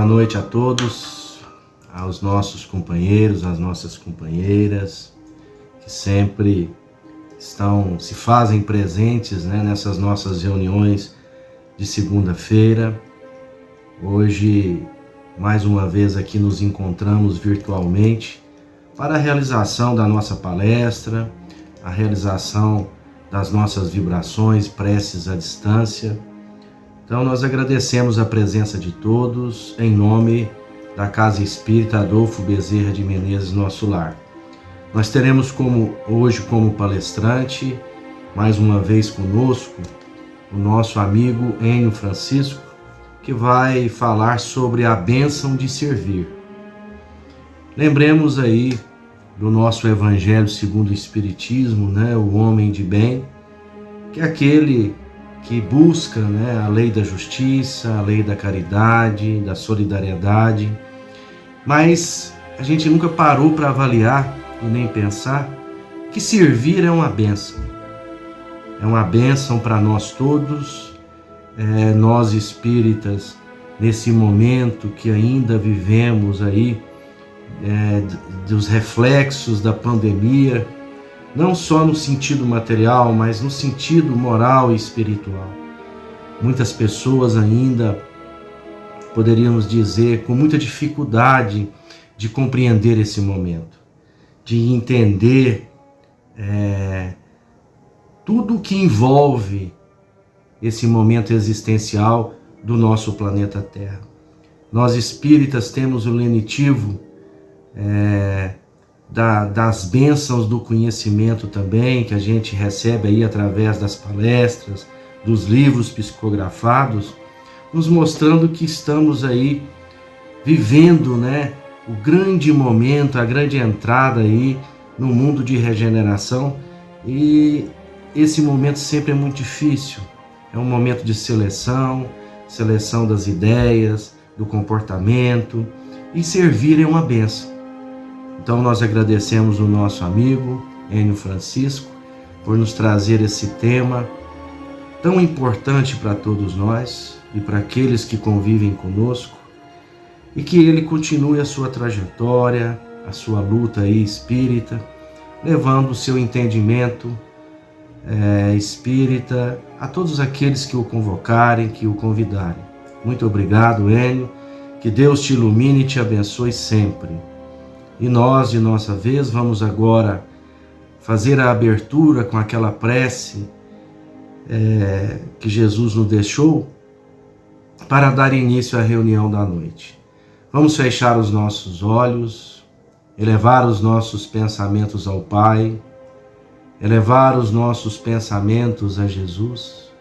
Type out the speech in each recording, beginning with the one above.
Boa noite a todos, aos nossos companheiros, às nossas companheiras, que sempre se fazem presentes, nessas nossas reuniões de segunda-feira. Hoje, mais uma vez aqui nos encontramos virtualmente para a realização da nossa palestra, a realização das nossas vibrações, preces à distância. Então nós agradecemos a presença de todos em nome da Casa Espírita Adolfo Bezerra de Menezes, Nosso Lar. Nós teremos hoje como palestrante, mais uma vez conosco, o nosso amigo Enio Francisco, que vai falar sobre a bênção de servir. Lembremos aí do nosso Evangelho segundo o Espiritismo, o homem de bem, que é aquele que busca a lei da justiça, a lei da caridade, da solidariedade, mas a gente nunca parou para avaliar e nem pensar que servir é uma bênção. É uma bênção para nós todos, nós espíritas, nesse momento que ainda vivemos aí, dos reflexos da pandemia, não só no sentido material, mas no sentido moral e espiritual. Muitas pessoas ainda, poderíamos dizer, com muita dificuldade de compreender esse momento, de entender tudo o que envolve esse momento existencial do nosso planeta Terra. Nós espíritas temos o lenitivo das bênçãos do conhecimento também, que a gente recebe aí através das palestras, dos livros psicografados, nos mostrando que estamos aí vivendo, o grande momento, a grande entrada aí no mundo de regeneração, e esse momento sempre é muito difícil. É um momento de seleção das ideias, do comportamento, e servir é uma bênção. Então nós agradecemos o nosso amigo Enio Francisco por nos trazer esse tema tão importante para todos nós e para aqueles que convivem conosco, e que ele continue a sua trajetória, a sua luta aí espírita, levando o seu entendimento espírita a todos aqueles que o convocarem, que o convidarem. Muito obrigado, Enio, que Deus te ilumine e te abençoe sempre. E nós, de nossa vez, vamos agora fazer a abertura com aquela prece que Jesus nos deixou para dar início à reunião da noite. Vamos fechar os nossos olhos, elevar os nossos pensamentos ao Pai, elevar os nossos pensamentos a Jesus,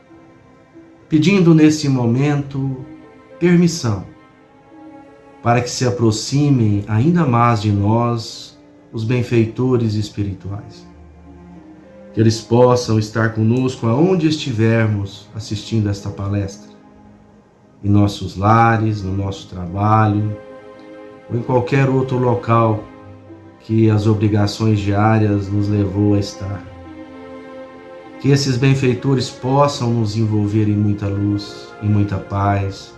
pedindo nesse momento permissão para que se aproximem ainda mais de nós os benfeitores espirituais. Que eles possam estar conosco aonde estivermos assistindo esta palestra, em nossos lares, no nosso trabalho, ou em qualquer outro local que as obrigações diárias nos levou a estar. Que esses benfeitores possam nos envolver em muita luz, em muita paz,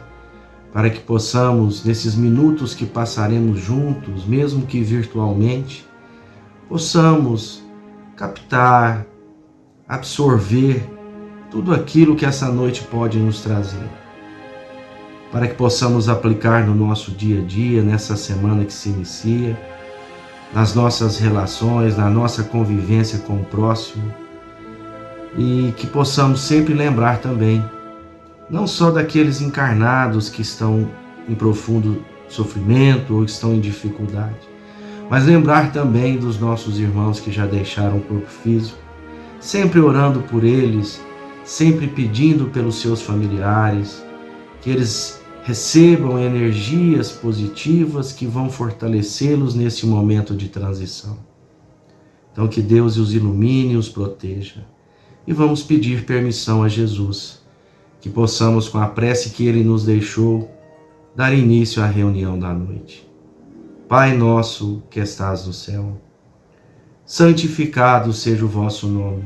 para que possamos, nesses minutos que passaremos juntos, mesmo que virtualmente, possamos captar, absorver tudo aquilo que essa noite pode nos trazer, para que possamos aplicar no nosso dia a dia, nessa semana que se inicia, nas nossas relações, na nossa convivência com o próximo, e que possamos sempre lembrar também, não só daqueles encarnados que estão em profundo sofrimento ou estão em dificuldade, mas lembrar também dos nossos irmãos que já deixaram o corpo físico, sempre orando por eles, sempre pedindo pelos seus familiares, que eles recebam energias positivas que vão fortalecê-los nesse momento de transição. Então que Deus os ilumine e os proteja. E vamos pedir permissão a Jesus, que possamos, com a prece que Ele nos deixou, dar início à reunião da noite. Pai nosso que estás no céu, santificado seja o vosso nome.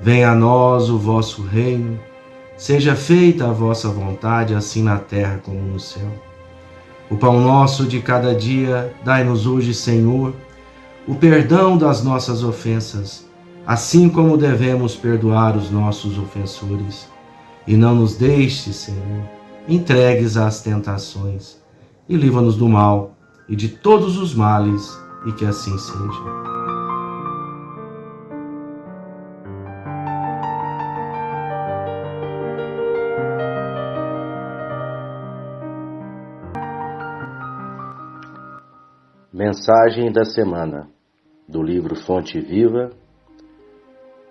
Venha a nós o vosso reino, seja feita a vossa vontade, assim na terra como no céu. O pão nosso de cada dia, dai-nos hoje, Senhor, o perdão das nossas ofensas, assim como devemos perdoar os nossos ofensores. E não nos deixes, Senhor, entregues às tentações, e livra-nos do mal e de todos os males, e que assim seja. Mensagem da semana, do livro Fonte Viva,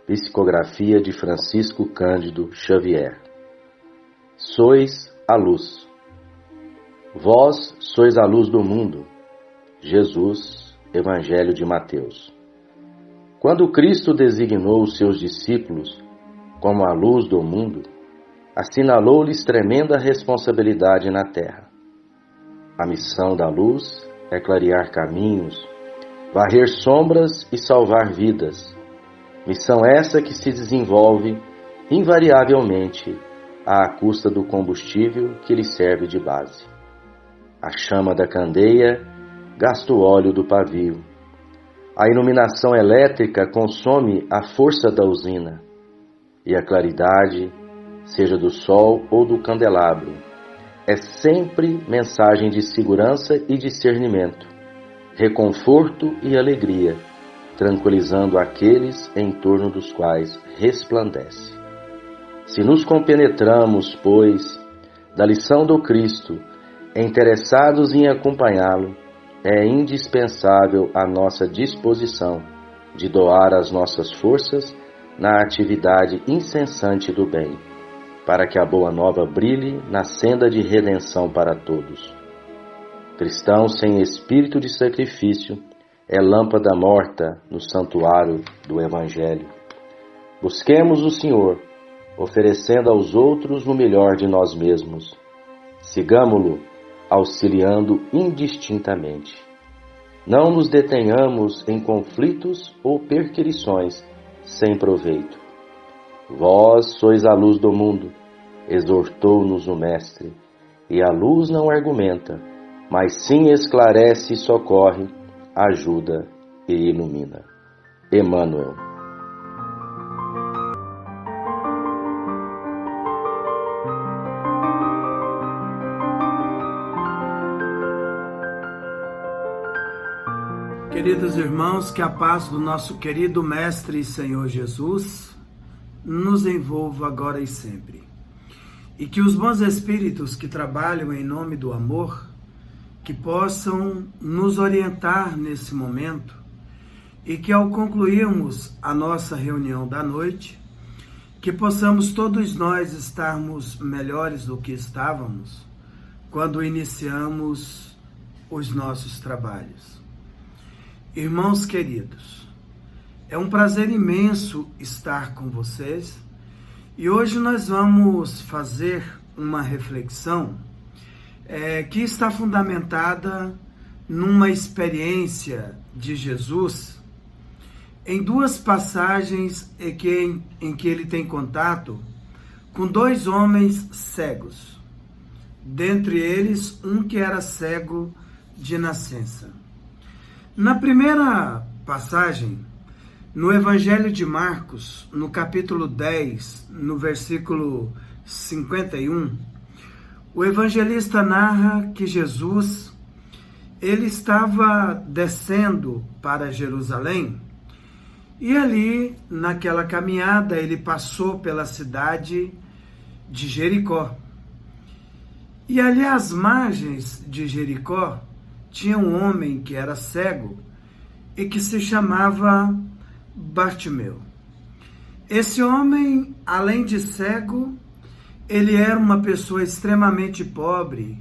psicografia de Francisco Cândido Xavier. Sois a luz. Vós sois a luz do mundo. Jesus, Evangelho de Mateus. Quando Cristo designou os seus discípulos como a luz do mundo, assinalou-lhes tremenda responsabilidade na terra. A missão da luz é clarear caminhos, varrer sombras e salvar vidas. Missão essa que se desenvolve invariavelmente à custa do combustível que lhe serve de base. A chama da candeia gasta o óleo do pavio. A iluminação elétrica consome a força da usina. E a claridade, seja do sol ou do candelabro, é sempre mensagem de segurança e discernimento, reconforto e alegria, tranquilizando aqueles em torno dos quais resplandece. Se nos compenetramos, pois, da lição do Cristo, interessados em acompanhá-lo, é indispensável a nossa disposição de doar as nossas forças na atividade incessante do bem, para que a boa nova brilhe na senda de redenção para todos. Cristão sem espírito de sacrifício é lâmpada morta no santuário do Evangelho. Busquemos o Senhor, oferecendo aos outros o melhor de nós mesmos. Sigamo-lo, auxiliando indistintamente. Não nos detenhamos em conflitos ou perquirições sem proveito. Vós sois a luz do mundo, exortou-nos o Mestre, e a luz não argumenta, mas sim esclarece e socorre, ajuda e ilumina. Emmanuel. Queridos irmãos, que a paz do nosso querido Mestre e Senhor Jesus nos envolva agora e sempre. E que os bons espíritos que trabalham em nome do amor, que possam nos orientar nesse momento, e que ao concluirmos a nossa reunião da noite, que possamos todos nós estarmos melhores do que estávamos quando iniciamos os nossos trabalhos. Irmãos queridos, é um prazer imenso estar com vocês e hoje nós vamos fazer uma reflexão que está fundamentada numa experiência de Jesus em duas passagens em que ele tem contato com dois homens cegos, dentre eles um que era cego de nascença. Na primeira passagem, no Evangelho de Marcos, no capítulo 10, no versículo 51, o evangelista narra que Jesus, ele estava descendo para Jerusalém e ali, naquela caminhada, ele passou pela cidade de Jericó. E ali às margens de Jericó, tinha um homem que era cego e que se chamava Bartimeu. Esse homem, além de cego, ele era uma pessoa extremamente pobre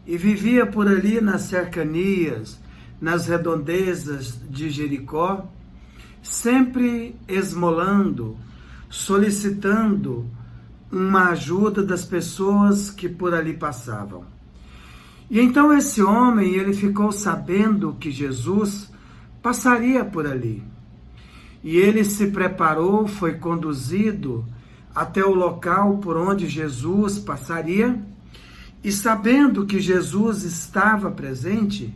e vivia por ali nas cercanias, nas redondezas de Jericó, sempre esmolando, solicitando uma ajuda das pessoas que por ali passavam. E então esse homem, ele ficou sabendo que Jesus passaria por ali. E ele se preparou, foi conduzido até o local por onde Jesus passaria, E sabendo que Jesus estava presente,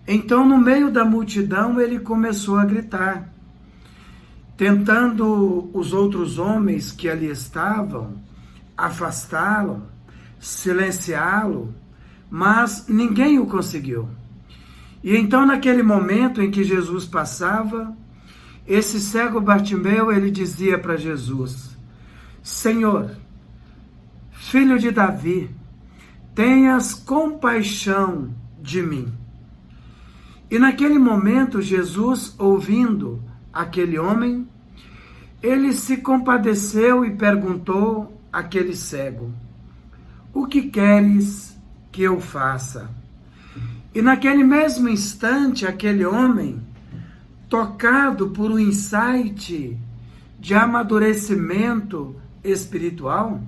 então no meio da multidão ele começou a gritar, tentando os outros homens que ali estavam afastá-lo, silenciá-lo, mas ninguém o conseguiu. E então naquele momento em que Jesus passava, esse cego Bartimeu, ele dizia para Jesus: Senhor, filho de Davi, tenhas compaixão de mim. E naquele momento, Jesus, ouvindo aquele homem, ele se compadeceu e perguntou àquele cego: o que queres que eu faça? E naquele mesmo instante, aquele homem, tocado por um insight de amadurecimento espiritual,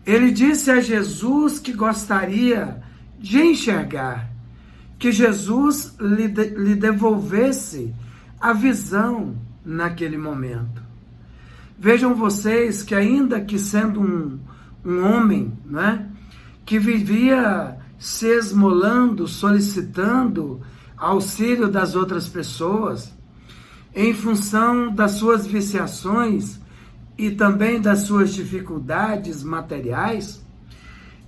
ele disse a Jesus que gostaria de enxergar, que Jesus lhe devolvesse a visão naquele momento. Vejam vocês que ainda que sendo um homem, né, que vivia se esmolando, solicitando auxílio das outras pessoas, em função das suas viciações e também das suas dificuldades materiais,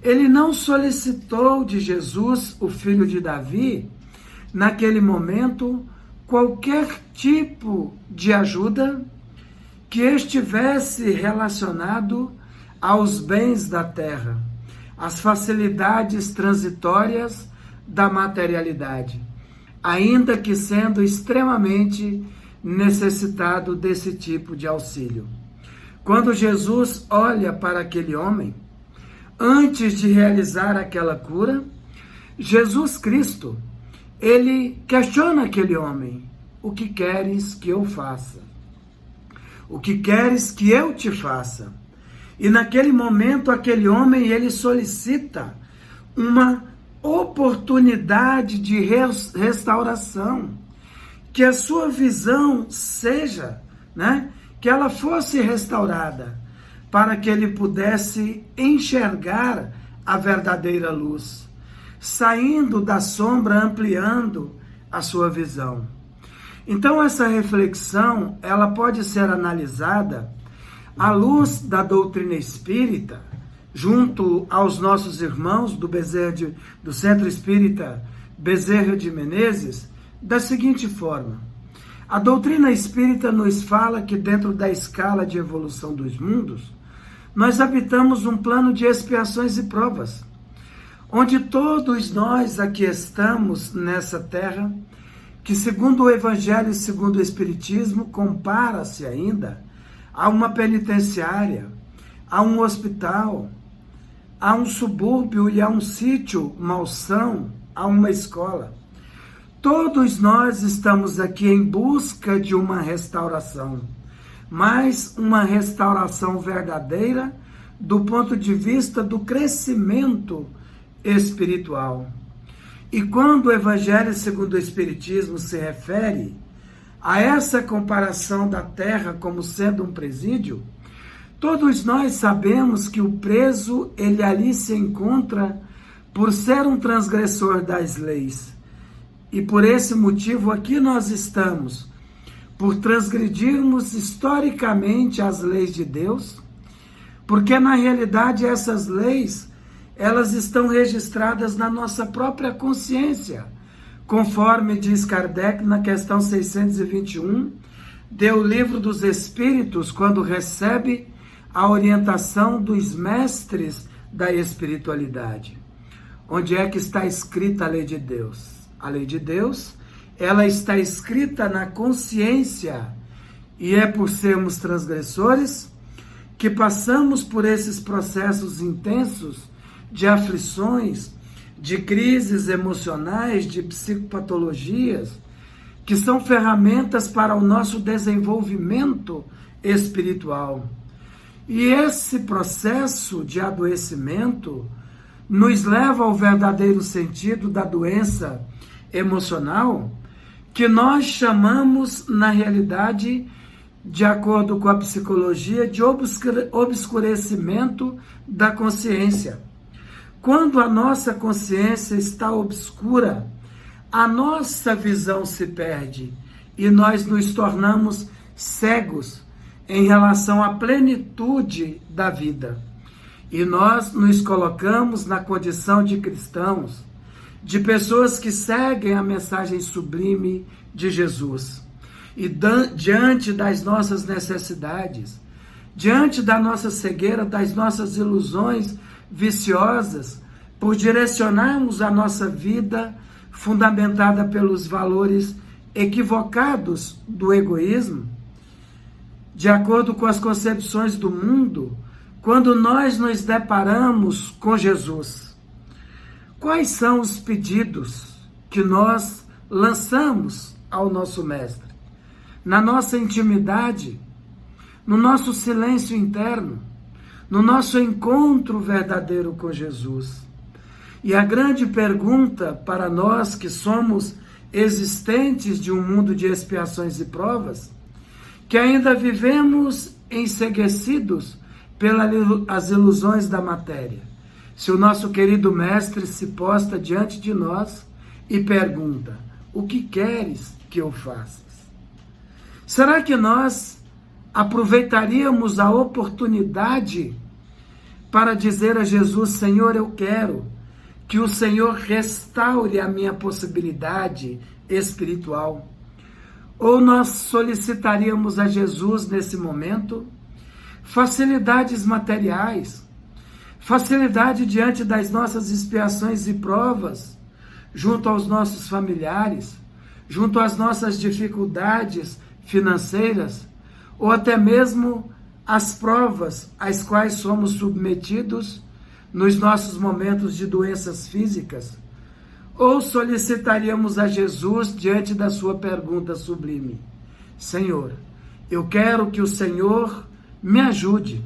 ele não solicitou de Jesus, o filho de Davi, naquele momento, qualquer tipo de ajuda que estivesse relacionado aos bens da terra, às facilidades transitórias da materialidade, ainda que sendo extremamente necessitado desse tipo de auxílio. Quando Jesus olha para aquele homem, antes de realizar aquela cura, Jesus Cristo, ele questiona aquele homem: o que queres que eu faça? O que queres que eu te faça? E naquele momento, aquele homem, ele solicita uma oportunidade de restauração, que a sua visão seja, né, que ela fosse restaurada, para que ele pudesse enxergar a verdadeira luz, saindo da sombra, ampliando a sua visão. Então essa reflexão, ela pode ser analisada à luz da doutrina espírita, junto aos nossos irmãos do Centro Espírita Bezerra de Menezes, da seguinte forma: a doutrina espírita nos fala que dentro da escala de evolução dos mundos, nós habitamos um plano de expiações e provas, onde todos nós aqui estamos nessa terra, que segundo o Evangelho e segundo o Espiritismo, compara-se ainda a uma penitenciária, a um hospital, a um subúrbio e a um sítio malsão, a uma escola. Todos nós estamos aqui em busca de uma restauração, mas uma restauração verdadeira do ponto de vista do crescimento espiritual. E quando o Evangelho segundo o Espiritismo se refere a essa comparação da terra como sendo um presídio, todos nós sabemos que o preso, ele ali se encontra por ser um transgressor das leis. E por esse motivo aqui nós estamos, por transgredirmos historicamente as leis de Deus, porque na realidade essas leis, elas estão registradas na nossa própria consciência, conforme diz Kardec na questão 621, do Livro dos Espíritos, quando recebe a orientação dos mestres da espiritualidade. Onde é que está escrita a lei de Deus? A lei de Deus, ela está escrita na consciência, e é por sermos transgressores que passamos por esses processos intensos de aflições, de crises emocionais, de psicopatologias, que são ferramentas para o nosso desenvolvimento espiritual. E esse processo de adoecimento nos leva ao verdadeiro sentido da doença emocional, que nós chamamos, na realidade, de acordo com a psicologia, de obscurecimento da consciência. quando a nossa consciência está obscura, a nossa visão se perde e nós nos tornamos cegos em relação à plenitude da vida. E nós nos colocamos na condição de cristãos, de pessoas que seguem a mensagem sublime de Jesus. E diante das nossas necessidades, diante da nossa cegueira, das nossas ilusões viciosas, por direcionarmos a nossa vida fundamentada pelos valores equivocados do egoísmo, de acordo com as concepções do mundo, quando nós nos deparamos com Jesus, quais são os pedidos que nós lançamos ao nosso Mestre? Na nossa intimidade, no nosso silêncio interno, no nosso encontro verdadeiro com Jesus. E a grande pergunta para nós que somos existentes de um mundo de expiações e provas, que ainda vivemos enceguecidos pelas ilusões da matéria. Se o nosso querido Mestre se posta diante de nós e pergunta: o que queres que eu faça? Será que nós aproveitaríamos a oportunidade para dizer a Jesus: Senhor, eu quero que o Senhor restaure a minha possibilidade espiritual? Ou nós solicitaríamos a Jesus nesse momento facilidades materiais, facilidade diante das nossas expiações e provas, junto aos nossos familiares, junto às nossas dificuldades financeiras, ou até mesmo as provas às quais somos submetidos nos nossos momentos de doenças físicas? Ou solicitaríamos a Jesus diante da sua pergunta sublime: Senhor, eu quero que o Senhor me ajude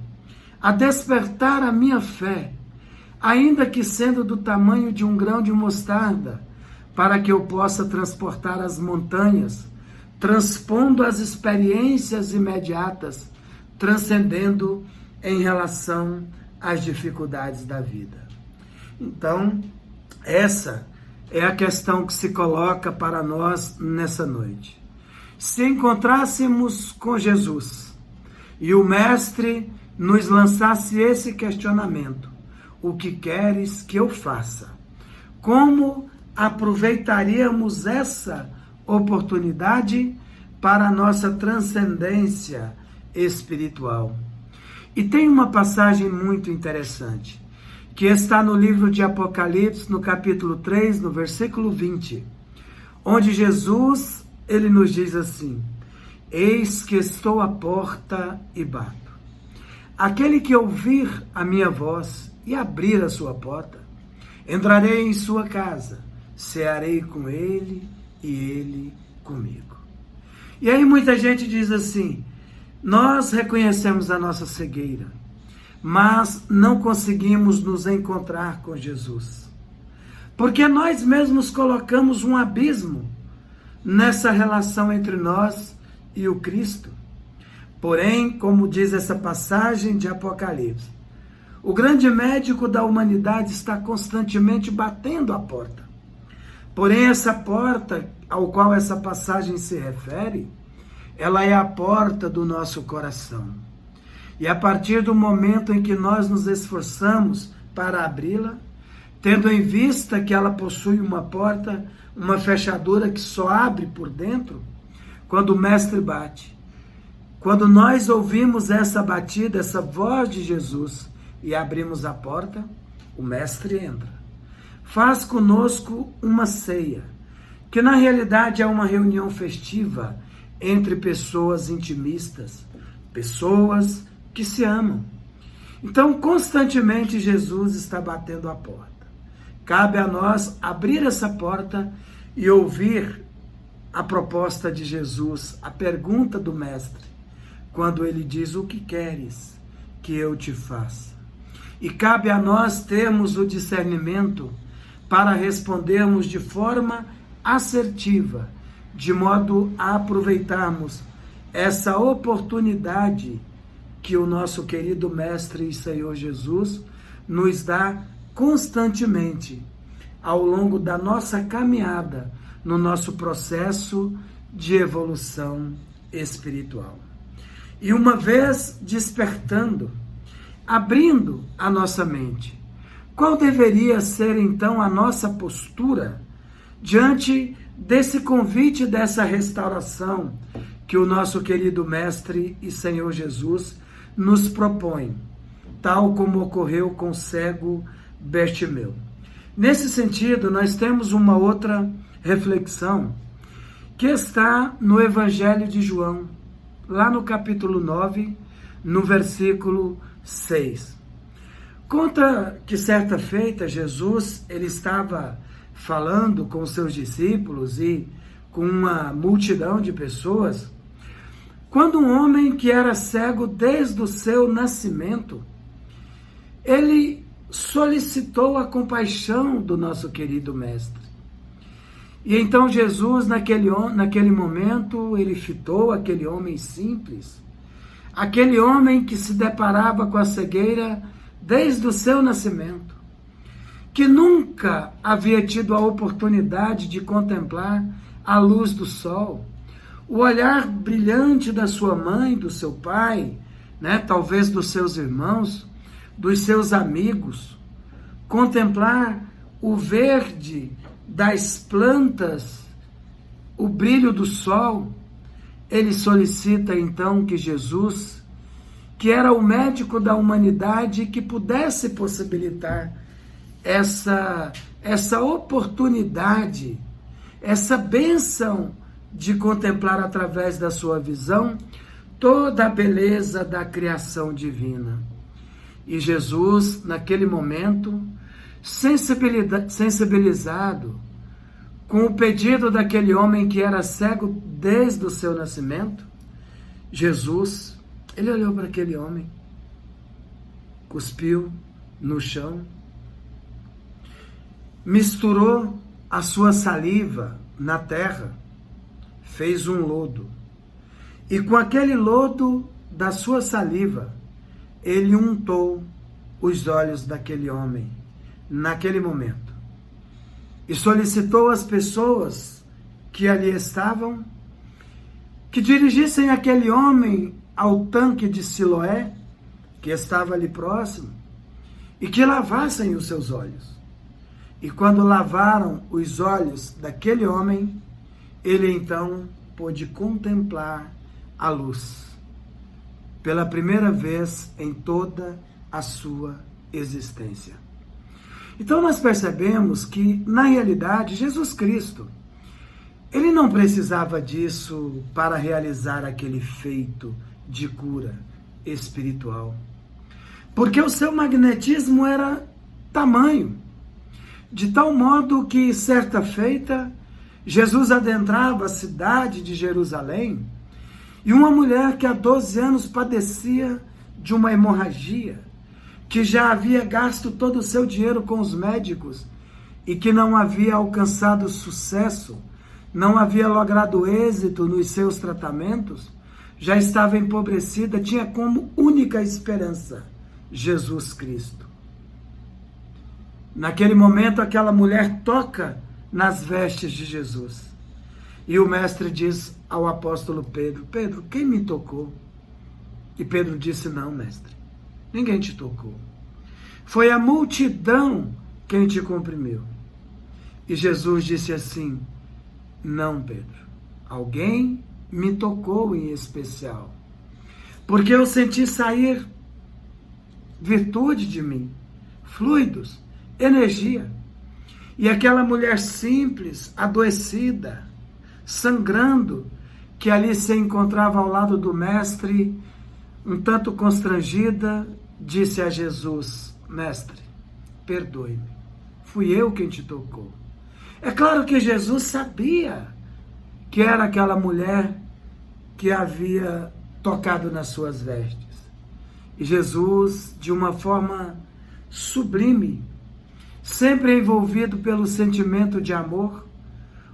a despertar a minha fé, ainda que sendo do tamanho de um grão de mostarda, para que eu possa transportar as montanhas, transpondo as experiências imediatas, transcendendo em relação às dificuldades da vida. Então, essa é a questão que se coloca para nós nessa noite. Se encontrássemos com Jesus e o Mestre nos lançasse esse questionamento: o que queres que eu faça? Como aproveitaríamos essa oportunidade para a nossa transcendência espiritual? E tem uma passagem muito interessante, que está no livro de Apocalipse, no capítulo 3, no versículo 20, onde Jesus, ele nos diz assim: eis que estou à porta e bato. Aquele que ouvir a minha voz e abrir a sua porta, entrarei em sua casa, cearei com ele e ele comigo. E aí muita gente diz assim: nós reconhecemos a nossa cegueira, mas não conseguimos nos encontrar com Jesus, porque nós mesmos colocamos um abismo nessa relação entre nós e o Cristo. Porém, como diz essa passagem de Apocalipse, o grande médico da humanidade está constantemente batendo a porta. Porém, essa porta ao qual essa passagem se refere, ela é a porta do nosso coração. E a partir do momento em que nós nos esforçamos para abri-la, tendo em vista que ela possui uma porta, uma fechadura que só abre por dentro, quando o Mestre bate, quando nós ouvimos essa batida, essa voz de Jesus e abrimos a porta, o Mestre entra. Faz conosco uma ceia, que na realidade é uma reunião festiva entre pessoas intimistas, pessoas que se amam. Então, constantemente Jesus está batendo a porta. Cabe a nós abrir essa porta e ouvir a proposta de Jesus, a pergunta do Mestre, quando ele diz: o que queres que eu te faça? E cabe a nós termos o discernimento para respondermos de forma assertiva, de modo a aproveitarmos essa oportunidade que o nosso querido Mestre e Senhor Jesus nos dá constantemente ao longo da nossa caminhada no nosso processo de evolução espiritual. E uma vez despertando, abrindo a nossa mente, qual deveria ser então a nossa postura diante desse convite, dessa restauração que o nosso querido Mestre e Senhor Jesus nos propõe, tal como ocorreu com o cego Bartimeu? Nesse sentido, nós temos uma outra reflexão que está no Evangelho de João, lá no capítulo 9, no versículo 6. Conta que certa feita Jesus ele estava falando com seus discípulos e com uma multidão de pessoas, quando um homem que era cego desde o seu nascimento, ele solicitou a compaixão do nosso querido Mestre. E então Jesus, naquele momento, ele fitou aquele homem simples, aquele homem que se deparava com a cegueira desde o seu nascimento, que nunca havia tido a oportunidade de contemplar a luz do sol, o olhar brilhante da sua mãe, do seu pai, talvez dos seus irmãos, dos seus amigos, contemplar o verde das plantas, o brilho do sol. Ele solicita então que Jesus, que era o médico da humanidade, que pudesse possibilitar essa oportunidade, essa bênção de contemplar através da sua visão toda a beleza da criação divina. E Jesus, naquele momento, sensibilizado com o pedido daquele homem que era cego desde o seu nascimento, Jesus, ele olhou para aquele homem, cuspiu no chão, misturou a sua saliva na terra, fez um lodo, e com aquele lodo da sua saliva, ele untou os olhos daquele homem, naquele momento, e solicitou às pessoas que ali estavam, que dirigissem aquele homem ao tanque de Siloé, que estava ali próximo, e que lavassem os seus olhos. E quando lavaram os olhos daquele homem, ele então pôde contemplar a luz, pela primeira vez em toda a sua existência. Então nós percebemos que, na realidade, Jesus Cristo, ele não precisava disso para realizar aquele feito de cura espiritual, porque o seu magnetismo era tamanho, de tal modo que, certa feita, Jesus adentrava a cidade de Jerusalém e uma mulher que há 12 anos padecia de uma hemorragia, que já havia gasto todo o seu dinheiro com os médicos e que não havia alcançado sucesso, não havia logrado êxito nos seus tratamentos, já estava empobrecida, tinha como única esperança Jesus Cristo. Naquele momento, aquela mulher toca nas vestes de Jesus. E o Mestre diz ao apóstolo Pedro: Pedro, quem me tocou? E Pedro disse: não, Mestre, ninguém te tocou. Foi a multidão quem te comprimiu. E Jesus disse assim: não, Pedro, alguém me tocou em especial, porque eu senti sair virtude de mim, fluidos, energia. E aquela mulher simples, adoecida, sangrando, que ali se encontrava ao lado do Mestre, um tanto constrangida, disse a Jesus: Mestre, perdoe-me, fui eu quem te tocou. É claro que Jesus sabia que era aquela mulher que havia tocado nas suas vestes. E Jesus, de uma forma sublime, sempre envolvido pelo sentimento de amor,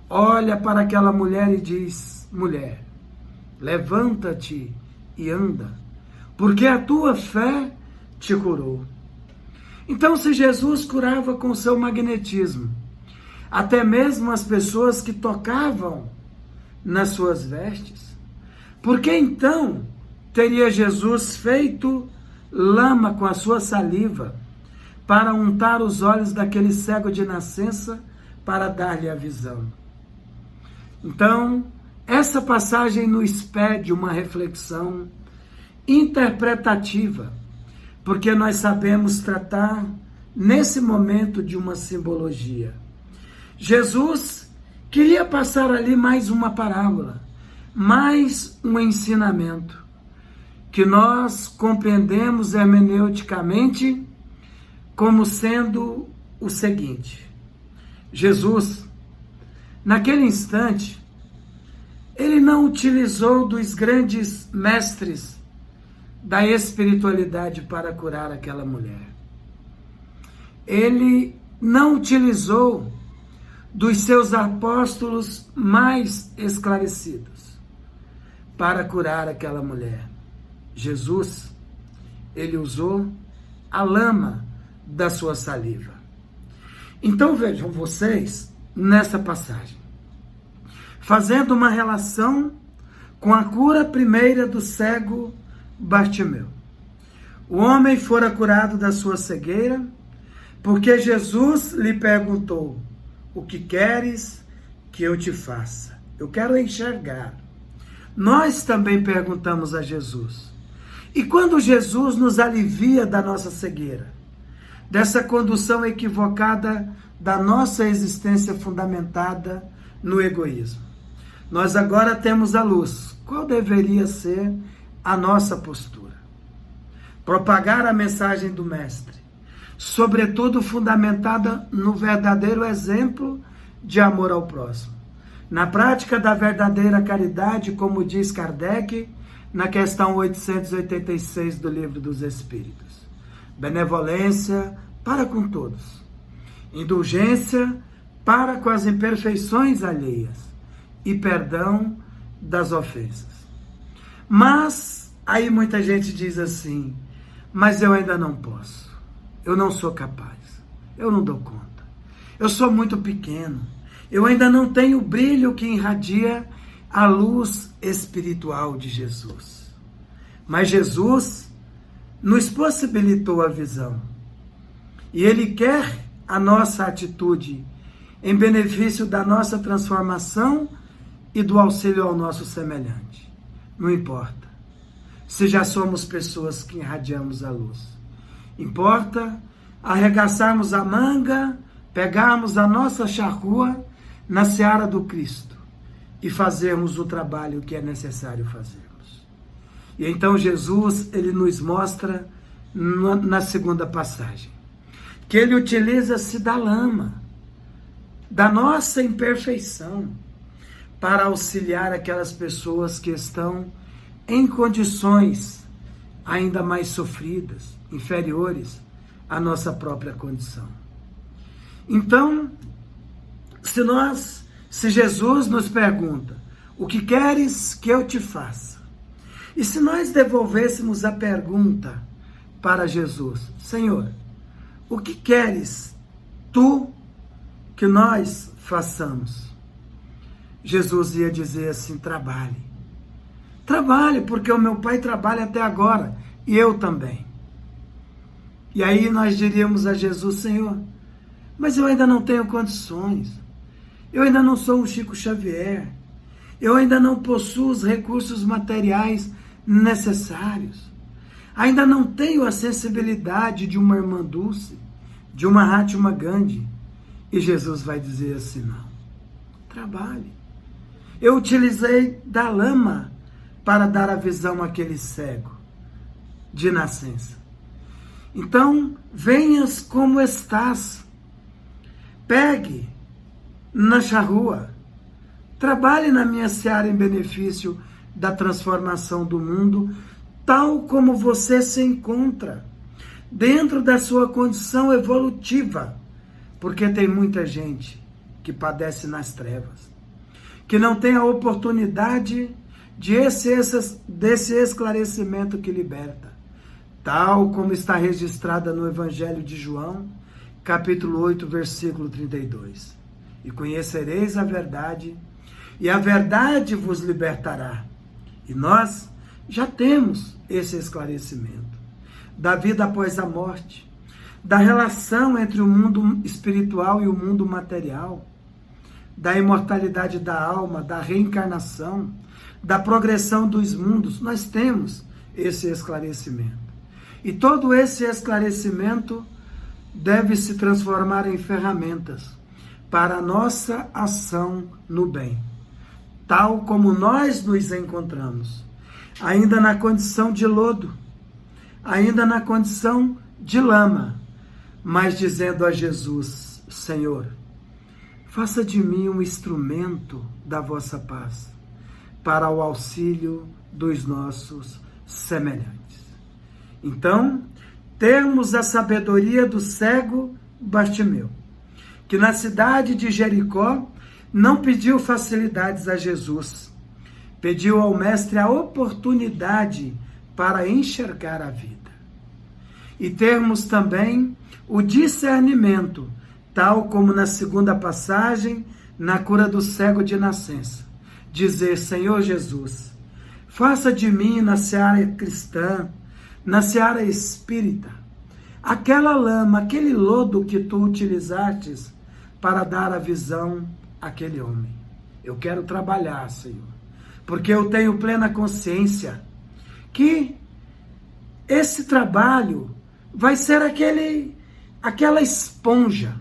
olha para aquela mulher e diz: mulher, levanta-te e anda, porque a tua fé te curou. Então, se Jesus curava com seu magnetismo, até mesmo as pessoas que tocavam nas suas vestes, por que então teria Jesus feito lama com a sua saliva para untar os olhos daquele cego de nascença para dar-lhe a visão? Então, essa passagem nos pede uma reflexão interpretativa, porque nós sabemos tratar nesse momento de uma simbologia. Jesus queria passar ali mais uma parábola, mais um ensinamento, que nós compreendemos hermeneuticamente como sendo o seguinte: Jesus, naquele instante, ele não utilizou dos grandes mestres da espiritualidade para curar aquela mulher. Ele não utilizou dos seus apóstolos mais esclarecidos para curar aquela mulher. Jesus, ele usou a lama da sua saliva. Então vejam vocês, nessa passagem, fazendo uma relação com a cura primeira do cego Bartimeu. O homem fora curado da sua cegueira, porque Jesus lhe perguntou: o que queres que eu te faça? Eu quero enxergar. Nós também perguntamos a Jesus. E quando Jesus nos alivia da nossa cegueira, dessa condução equivocada da nossa existência fundamentada no egoísmo, nós agora temos a luz. Qual deveria ser a nossa postura? Propagar a mensagem do Mestre, sobretudo fundamentada no verdadeiro exemplo de amor ao próximo, na prática da verdadeira caridade, como diz Kardec na questão 886 do Livro dos Espíritos. Benevolência para com todos, indulgência para com as imperfeições alheias e perdão das ofensas. Mas aí muita gente diz assim: mas eu ainda não posso, eu não sou capaz, eu não dou conta, eu sou muito pequeno, eu ainda não tenho o brilho que irradia a luz espiritual de Jesus. Mas Jesus nos possibilitou a visão, e Ele quer a nossa atitude em benefício da nossa transformação e do auxílio ao nosso semelhante. Não importa se já somos pessoas que irradiamos a luz. Importa arregaçarmos a manga, pegarmos a nossa charrua na seara do Cristo e fazermos o trabalho que é necessário fazermos. E então Jesus, ele nos mostra na segunda passagem que ele utiliza-se da lama, da nossa imperfeição, para auxiliar aquelas pessoas que estão em condições ainda mais sofridas, inferiores à nossa própria condição. Então, se Jesus nos pergunta: o que queres que eu te faça? E se nós devolvêssemos a pergunta para Jesus: Senhor, o que queres tu que nós façamos? Jesus ia dizer assim: trabalhe. Trabalhe, porque o meu Pai trabalha até agora, e eu também. E aí nós diríamos a Jesus: Senhor, mas eu ainda não tenho condições, eu ainda não sou um Chico Xavier, eu ainda não possuo os recursos materiais necessários, ainda não tenho a sensibilidade de uma irmã Dulce, de uma Mahatma Gandhi. E Jesus vai dizer assim: não, trabalhe. Eu utilizei da lama para dar a visão àquele cego de nascença. Então, venhas como estás, pegue na charrua, trabalhe na minha seara em benefício da transformação do mundo, tal como você se encontra, dentro da sua condição evolutiva, porque tem muita gente que padece nas trevas, que não tem a oportunidade desse esclarecimento que liberta. tal como está registrada no Evangelho de João, capítulo 8, versículo 32. E conhecereis a verdade, e a verdade vos libertará. E nós já temos esse esclarecimento da vida após a morte, da relação entre o mundo espiritual e o mundo material, da imortalidade da alma, da reencarnação, da progressão dos mundos. Nós temos esse esclarecimento. E todo esse esclarecimento deve se transformar em ferramentas para a nossa ação no bem, tal como nós nos encontramos, ainda na condição de lodo, ainda na condição de lama, mas dizendo a Jesus: Senhor, faça de mim um instrumento da vossa paz, para o auxílio dos nossos semelhantes. Então, temos a sabedoria do cego Bartimeu, que na cidade de Jericó não pediu facilidades a Jesus, pediu ao Mestre a oportunidade para enxergar a vida. E termos também o discernimento, tal como na segunda passagem, na cura do cego de nascença. Dizer: Senhor Jesus, faça de mim na seara cristã, na seara espírita, aquela lama, aquele lodo que tu utilizastes para dar a visão àquele homem. Eu quero trabalhar, Senhor, porque eu tenho plena consciência que esse trabalho vai ser aquela esponja,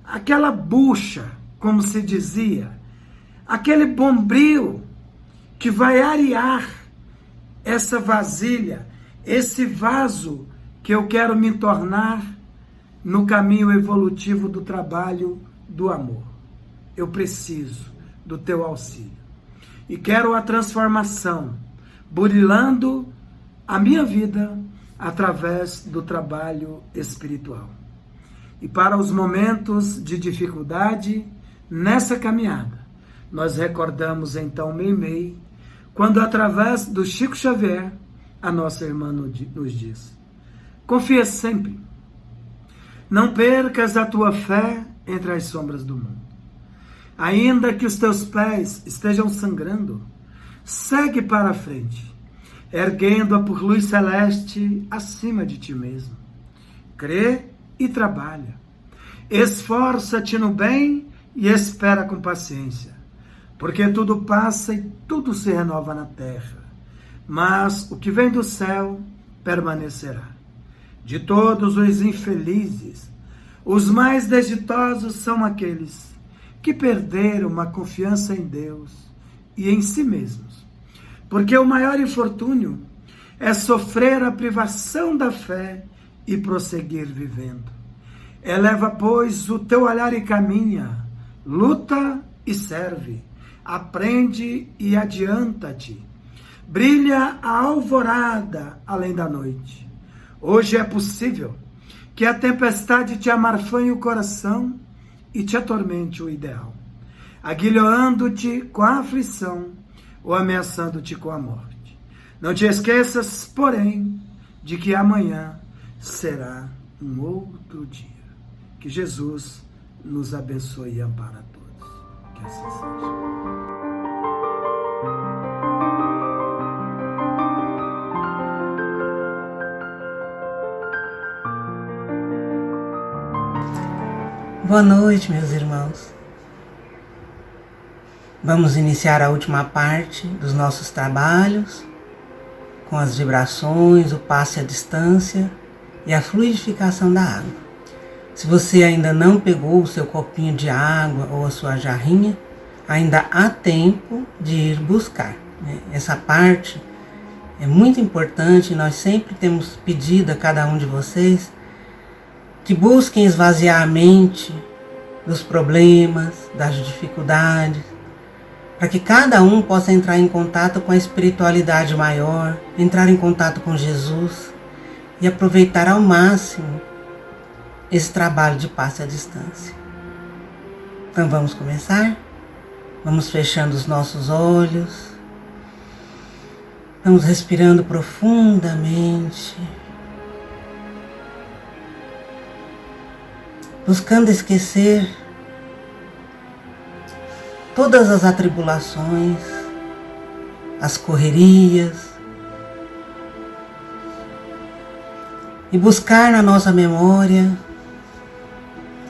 aquela bucha, como se dizia, aquele bombril que vai arear essa vasilha, esse vaso que eu quero me tornar no caminho evolutivo do trabalho do amor. Eu preciso do teu auxílio. E quero a transformação, burilando a minha vida através do trabalho espiritual. E para os momentos de dificuldade nessa caminhada, nós recordamos então Meimei, quando através do Chico Xavier, a nossa irmã nos diz: confia sempre, não percas a tua fé entre as sombras do mundo. Ainda que os teus pés estejam sangrando, segue para a frente, erguendo-a por luz celeste acima de ti mesmo. Crê e trabalha. Esforça-te no bem e espera com paciência, porque tudo passa e tudo se renova na terra. Mas o que vem do céu permanecerá. De todos os infelizes, os mais desditosos são aqueles que perderam a confiança em Deus e em si mesmos. Porque o maior infortúnio é sofrer a privação da fé e prosseguir vivendo. Eleva, pois, o teu olhar e caminha, luta e serve, aprende e adianta-te. Brilha a alvorada além da noite. Hoje é possível que a tempestade te amarfanhe o coração e te atormente o ideal, aguilhoando-te com a aflição ou ameaçando-te com a morte. Não te esqueças, porém, de que amanhã será um outro dia. Que Jesus nos abençoe e ampare a todos. Que assim seja. Boa noite, meus irmãos. Vamos iniciar a última parte dos nossos trabalhos com as vibrações, o passe à distância e a fluidificação da água. Se você ainda não pegou o seu copinho de água ou a sua jarrinha, ainda há tempo de ir buscar, né? Essa parte é muito importante. Nós sempre temos pedido a cada um de vocês que busquem esvaziar a mente dos problemas, das dificuldades, para que cada um possa entrar em contato com a espiritualidade maior, entrar em contato com Jesus e aproveitar ao máximo esse trabalho de passe à distância. Então vamos começar? Vamos fechando os nossos olhos, vamos respirando profundamente. buscando esquecer todas as atribulações, as correrias, e buscar na nossa memória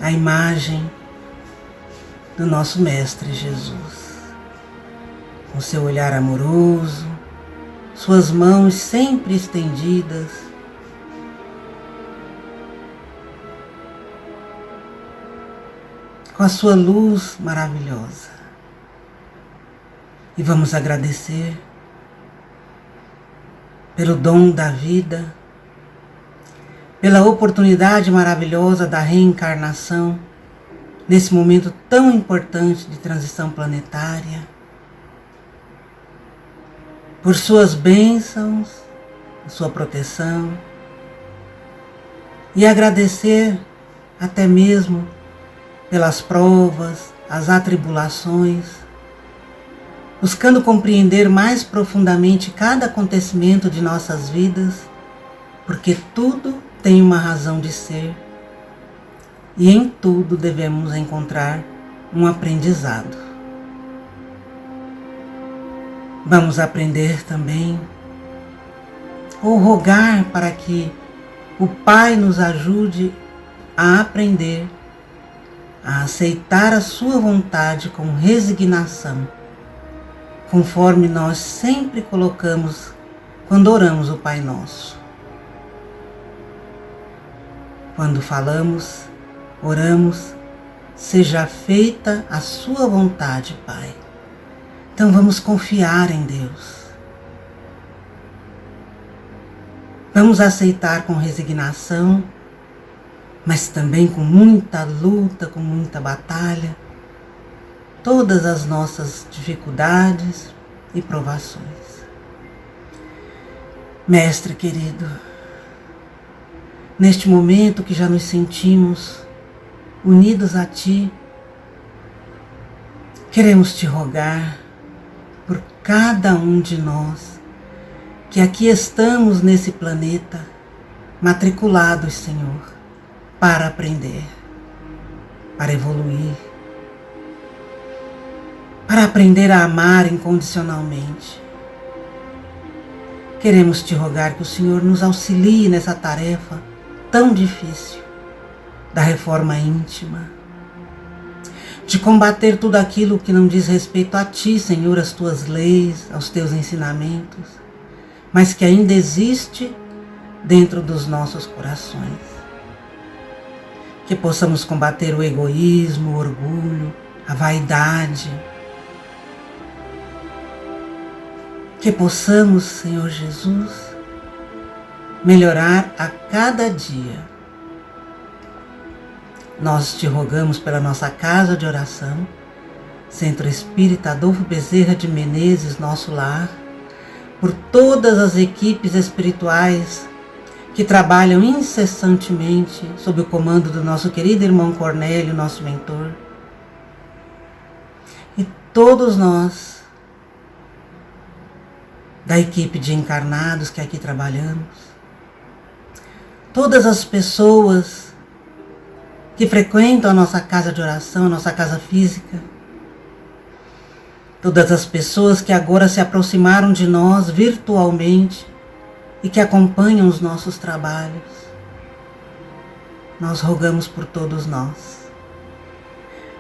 a imagem do nosso Mestre Jesus, com seu olhar amoroso, suas mãos sempre estendidas, com a sua luz maravilhosa. E vamos agradecer pelo dom da vida, pela oportunidade maravilhosa da reencarnação, nesse momento tão importante de transição planetária, por suas bênçãos, sua proteção, e agradecer até mesmo pelas provas, as atribulações, buscando compreender mais profundamente cada acontecimento de nossas vidas, porque tudo tem uma razão de ser e em tudo devemos encontrar um aprendizado. Vamos aprender também, ou rogar para que o Pai nos ajude a aprender, a aceitar a sua vontade com resignação, conforme nós sempre colocamos quando oramos o Pai Nosso. Quando falamos, oramos, seja feita a sua vontade, Pai. Então vamos confiar em Deus. Vamos aceitar com resignação, mas também com muita luta, com muita batalha, todas as nossas dificuldades e provações. Mestre querido, neste momento que já nos sentimos unidos a Ti, queremos Te rogar por cada um de nós que aqui estamos nesse planeta, matriculados, Senhor, para aprender, para evoluir, para aprender a amar incondicionalmente. Queremos Te rogar que o Senhor nos auxilie nessa tarefa tão difícil da reforma íntima, de combater tudo aquilo que não diz respeito a Ti, Senhor, às Tuas leis, aos Teus ensinamentos, mas que ainda existe dentro dos nossos corações. Que possamos combater o egoísmo, o orgulho, a vaidade. Que possamos, Senhor Jesus, melhorar a cada dia. Nós Te rogamos pela nossa casa de oração, Centro Espírita Adolfo Bezerra de Menezes, nosso lar, por todas as equipes espirituais que trabalham incessantemente sob o comando do nosso querido irmão Cornélio, nosso mentor, e todos nós da equipe de encarnados que aqui trabalhamos, todas as pessoas que frequentam a nossa casa de oração, a nossa casa física, todas as pessoas que agora se aproximaram de nós virtualmente e que acompanham os nossos trabalhos. Nós rogamos por todos nós,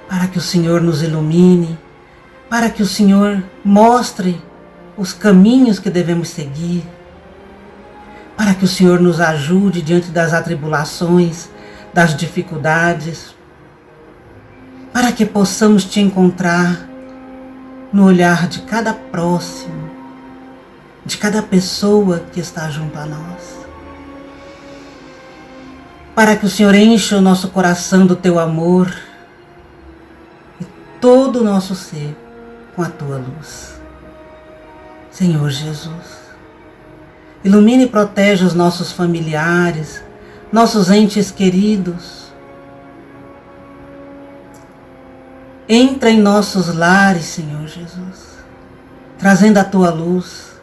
para que o Senhor nos ilumine, para que o Senhor mostre os caminhos que devemos seguir, para que o Senhor nos ajude diante das atribulações, das dificuldades, para que possamos Te encontrar no olhar de cada próximo, de cada pessoa que está junto a nós, para que o Senhor encha o nosso coração do Teu amor e todo o nosso ser com a Tua luz. Senhor Jesus, ilumine e protege os nossos familiares, nossos entes queridos. Entra em nossos lares, Senhor Jesus, trazendo a Tua luz,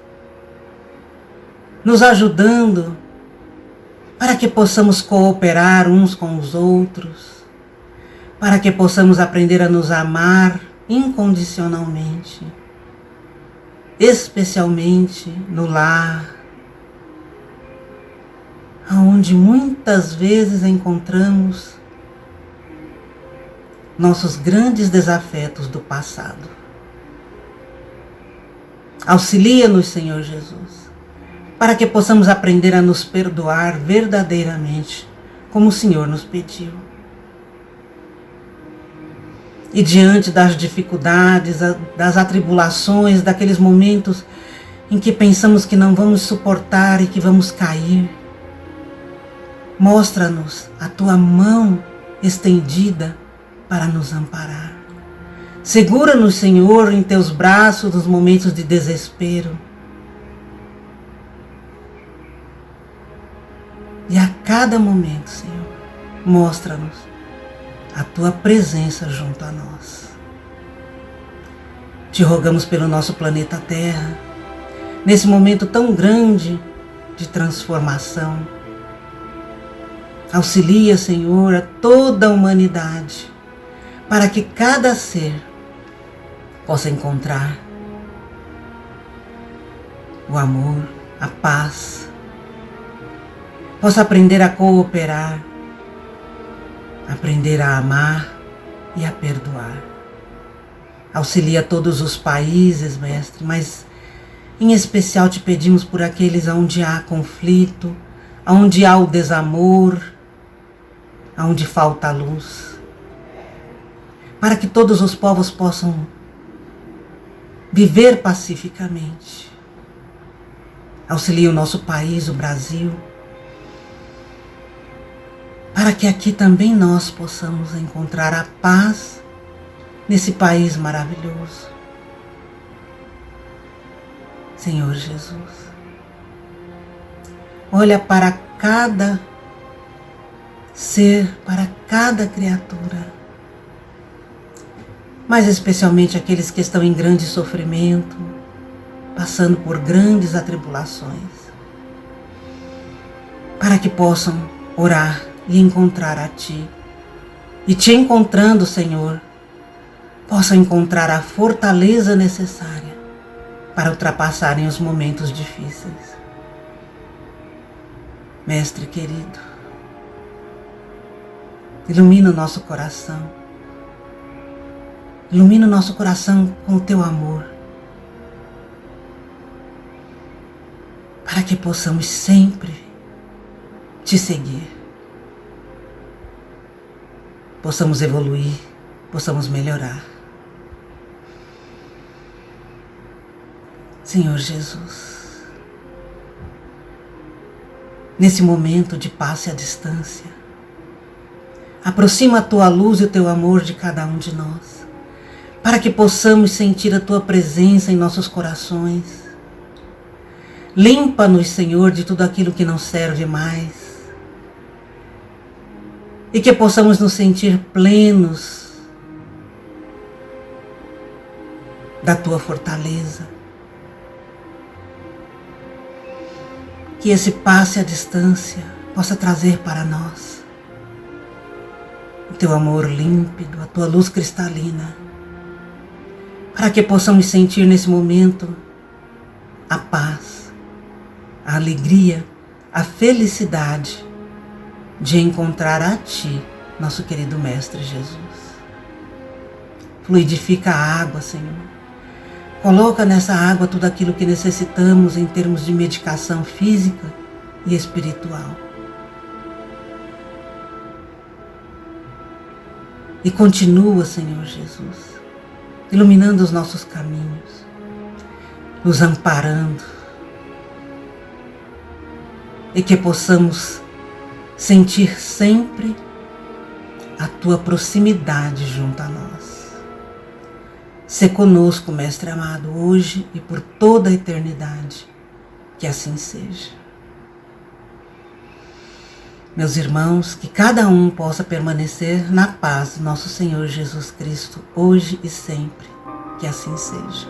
nos ajudando para que possamos cooperar uns com os outros, para que possamos aprender a nos amar incondicionalmente, especialmente no lar, onde muitas vezes encontramos nossos grandes desafetos do passado. Auxilia-nos, Senhor Jesus, para que possamos aprender a nos perdoar verdadeiramente, como o Senhor nos pediu. E diante das dificuldades, das atribulações, daqueles momentos em que pensamos que não vamos suportar e que vamos cair, mostra-nos a tua mão estendida para nos amparar. Segura-nos, Senhor, em teus braços nos momentos de desespero. E a cada momento, Senhor, mostra-nos a tua presença junto a nós. Te rogamos pelo nosso planeta Terra, nesse momento tão grande de transformação. Auxilia, Senhor, a toda a humanidade, para que cada ser possa encontrar o amor, a paz, possa aprender a cooperar, aprender a amar e a perdoar. Auxilia todos os países, Mestre, mas em especial te pedimos por aqueles onde há conflito, onde há o desamor, onde falta a luz, para que todos os povos possam viver pacificamente. Auxilia o nosso país, o Brasil, para que aqui também nós possamos encontrar a paz nesse país maravilhoso. Senhor Jesus, olha para cada ser, para cada criatura, mas especialmente aqueles que estão em grande sofrimento, passando por grandes atribulações, para que possam orar e encontrar a Ti, e Te encontrando, Senhor, possam encontrar a fortaleza necessária para ultrapassarem os momentos difíceis. Mestre querido, ilumina o nosso coração. Ilumina o nosso coração com o Teu amor, para que possamos sempre Te seguir, possamos evoluir, possamos melhorar. Senhor Jesus, nesse momento de passe à distância, aproxima a Tua luz e o Teu amor de cada um de nós, para que possamos sentir a Tua presença em nossos corações. Limpa-nos, Senhor, de tudo aquilo que não serve mais, e que possamos nos sentir plenos da Tua fortaleza. Que esse passe à distância possa trazer para nós o Teu amor límpido, a Tua luz cristalina, para que possamos sentir nesse momento a paz, a alegria, a felicidade de encontrar a Ti, nosso querido Mestre Jesus. Fluidifica a água, Senhor. Coloca nessa água tudo aquilo que necessitamos em termos de medicação física e espiritual. E continua, Senhor Jesus, iluminando os nossos caminhos, nos amparando, e que possamos sentir sempre a Tua proximidade junto a nós. Sê conosco, Mestre amado, hoje e por toda a eternidade, que assim seja. Meus irmãos, que cada um possa permanecer na paz do nosso Senhor Jesus Cristo, hoje e sempre, que assim seja.